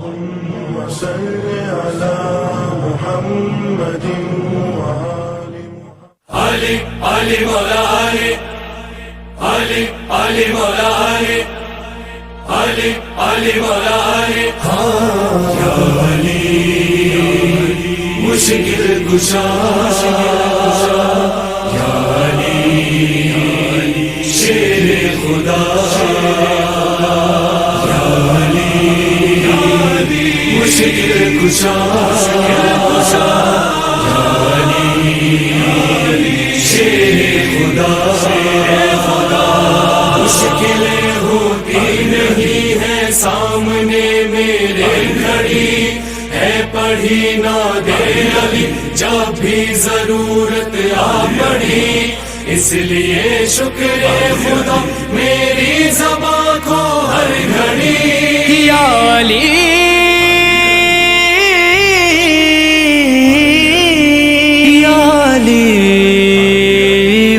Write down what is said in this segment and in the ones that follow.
اللهم صل على محمد علی علی مولا علی علی علی مولا علی علی علی مولا علی یا علی مشکل کشا یا علی شیر خدا یا علی مشکل کشا یا علی شیر خدا مشکلیں ہوتی نہیں ہے سامنے میرے کھڑی ہے پڑھی ناد علی جب بھی ضرورت آ پڑی اس لیے شکر خدا میری زباں کو ہر گھڑی یا علی یا علی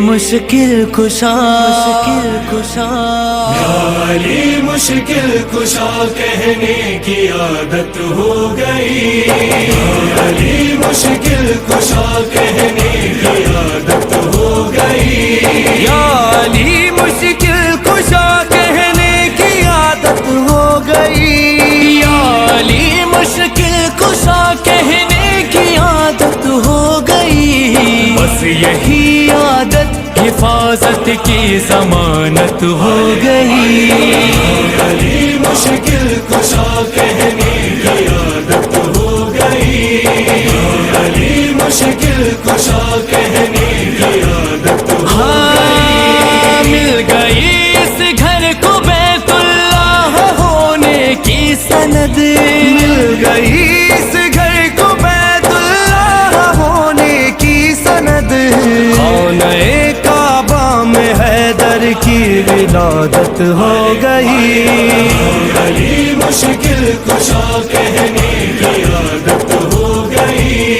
مشکل کشا یا علی مشکل کشا کہنے کی عادت ہو گئی یا علی مشکل کشا کہنے کی عادت ہو گئی یا علی مشکل کشا کہنے کی عادت ہو گئی یا علی مشکل کشا کہنے کی عادت ہو گئی بس یہی عادت حفاظت کی ضمانت ہو گئی علی مشکل کشا کہنے کی عادت ہو گئی علی مشکل کشا کہنے کی عادت ہو گئی مل گئی اس گھر کو بیت اللہ ہونے کی سند مل گئی اس گھر کو بیت اللہ ہونے کی سند خانہ کعبہ میں حیدر کی ولادت ہو گئی علی مشکل کشا کہنے کی عادت ہو گئی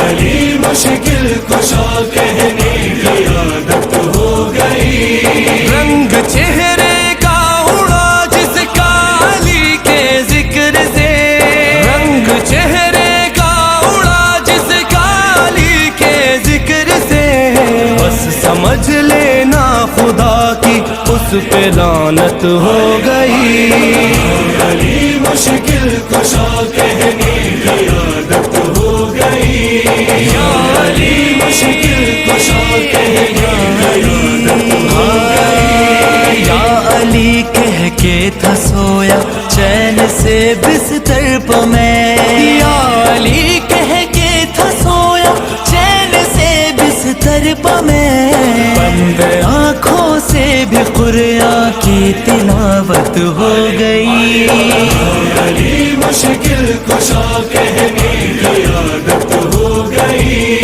علی مشکل کشا کہنے کی عادت ہو گئی رنگ چہرے کا اڑا جس کا علی کے ذکر سے رنگ چہرے کا اڑا جس کا علی کے ذکر سے بس سمجھ لینا خدا کی اس پہ لعنت ہو گئی علی مشکل کشا کہنے کی عادت ہو گئی یا علی مشکل کشا کہنے کی عادت ہو گئی یا علی کہہ کے تھا سویا چین سے بستر پہ میں یا علی کہہ کے تھا سویا چین سے بستر پہ میں بند آنکھوں سے بھی قرآن کی تلاوت ہو گئی علی مشکل کشا کہنے کی عادت ہو گئی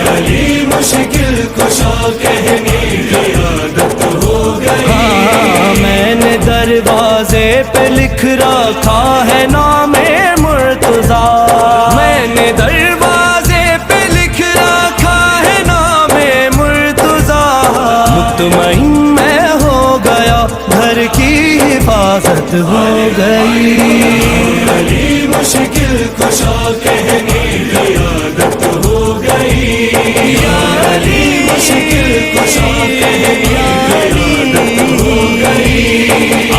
علی مشکل کشا کہنے کی عادت ہو گئی میں نے دروازے پہ لکھ رکھا ہے نام مرتضیٰ میں نے دروازے پہ لکھ رکھا ہے نام مرتضیٰ مطمئن میں ہو گیا گھر کی حفاظت ہو گئی علی مشکل کشا کہنے کی عادت ہو گئی علی مشکل کشا کہنے کی عادت ہو گئی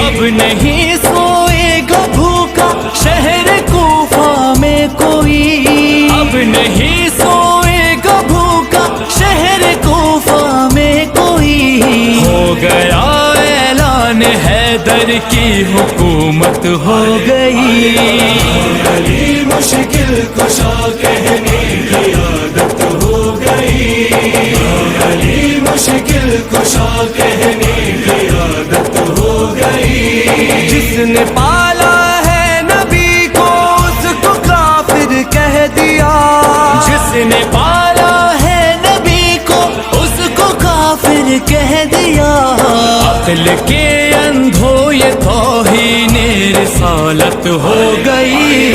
اب نہیں سوئے گا بھوکا شہر کوفہ میں کوئی اب نہیں سوئے گا بھوکا شہر کوفہ میں کوئی ہو گیا اعلان حیدر کی حکومت ہو گئی علی مشکل کشا کہنے کی عادت ہو گئی علی مشکل کشا کہنے کی عادت ہو گئی جس نے پالا ہے نبی کو اس کو کافر کہہ دیا جس نے پالا ہے نبی کو اس کو کافر کہہ دیا عقل کے اندھو یہ توہین رسالت ہو گئی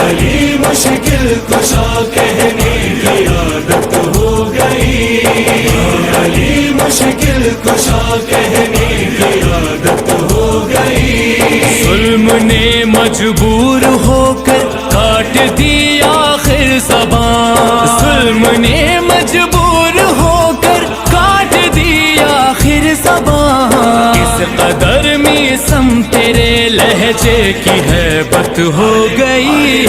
علی مشکل کشا کہنے کی عادت ہو گئی علی مشکل کشا کہنے کی عادت ہو گئی ظلم نے مجبور ہو کر کاٹ دی آخر زبان، ظلم نے مجبور ہو کر کاٹ دی آخر زبان، اس قدر میسم تیرے لہجے کی ہیبت ہو گئی،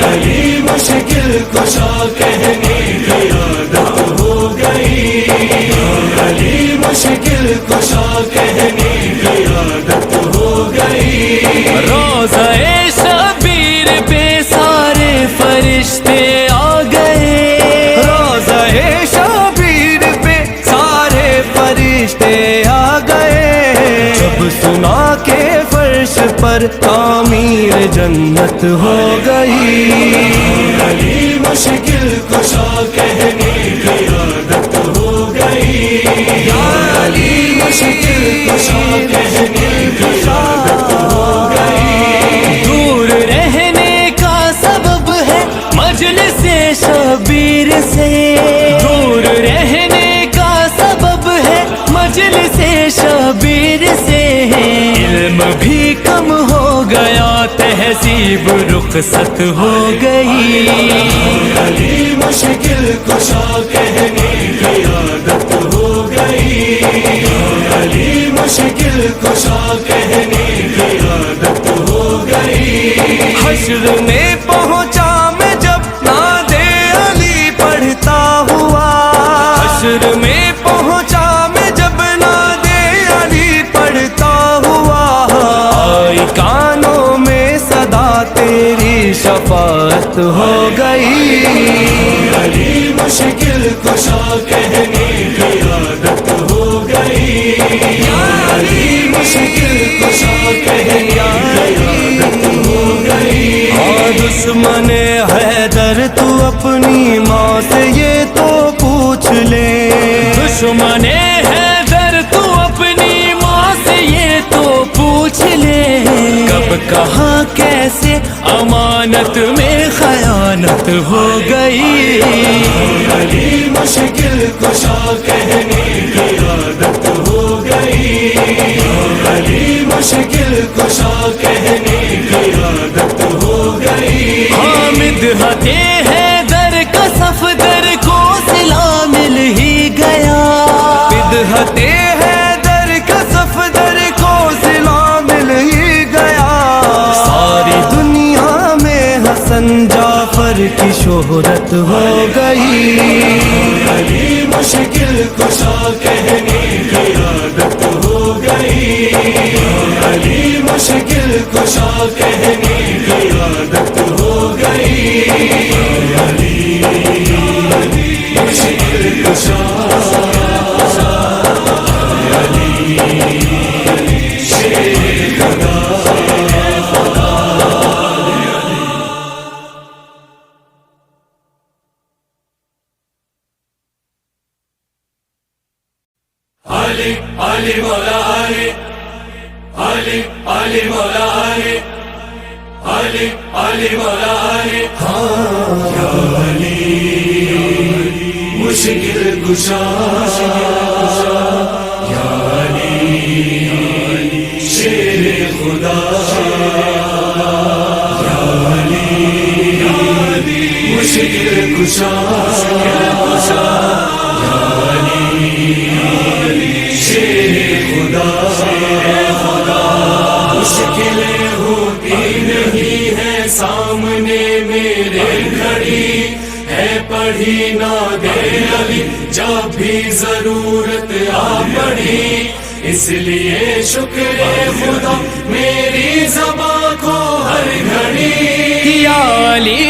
علی مشکل کشا کہنے کی عادت ہو گئی، علی مشکل کشا کہنے کی عادت ہو گئی، روزہ شبیر پہ سارے فرشتے آ گئے، روزہ شبیر پہ سارے فرشتے آ گئے، جب سنا کے فرش پر تعمیر جنت ہو گئی، علی مشکل کشا کہنے کی عادت ہو گئی، علی مشکل کشا کہنے کی عادت ہو گئی، دور رہنے کا سبب ہے مجلس شبیر سے، دور رہنے کا سبب ہے مجلس شبیر سے، علم بھی کم ہو گیا تہذیب رخصت ہو گئی، علی مشکل کشا کہنے کی عادت ہو گئی، علی مشکل کشا کہنے کی عادت ہو گئی، حشر میں پہنچا میں جب ناد علی پڑھتا ہوا، حشر میں پہنچا میں جب ناد علی پڑھتا ہوا، آئی کانوں میں صدا تیری شفاعت ہو گئی، علی مشکل کشا کہنے کی عادت ہو گئی، علی مشکل کشا کہنے کی عادت ہو گئی، دشمن حیدر تو اپنی ماں سے یہ تو پوچھ لے، دشمن حیدر تو اپنی ماں سے یہ تو پوچھ لے، کب کہاں کیسے امانت میں خیانت ہو گئی، علی مشکل کشا کہنے کی عادت ہو گئی، علی مشکل کشا کہنے کی عادت ہو گئی، حامد ہتے حیدر کا صفدر کو سلا مل ہی گیا، بدہت حیدر کا صفدر کو سلا مل ہی گیا، ساری دنیا میں حسن جعفر کی شہرت ہو گئی، علی مشکل کشا کہنے کی عادت ہو گئی، علی مشکل کشا کہنے کی عادت ہو گئی، علی مشکل کشا، علی شیر خدا، علی علی مولا علی، علی علی مولا علی، علی علی مولا علی، یا علی مشکل کشا، یا علی شیر خدا، یا علی مشکل کشا، یا علی شیر خدا، مشکلیں ہوتی نہیں ہے سامنے میرے کھڑی ہے، پڑھی ناد علی جب بھی ضرورت آ پڑی، اس لیے شکر خدا میری زباں کو ہر گھڑی، یا علی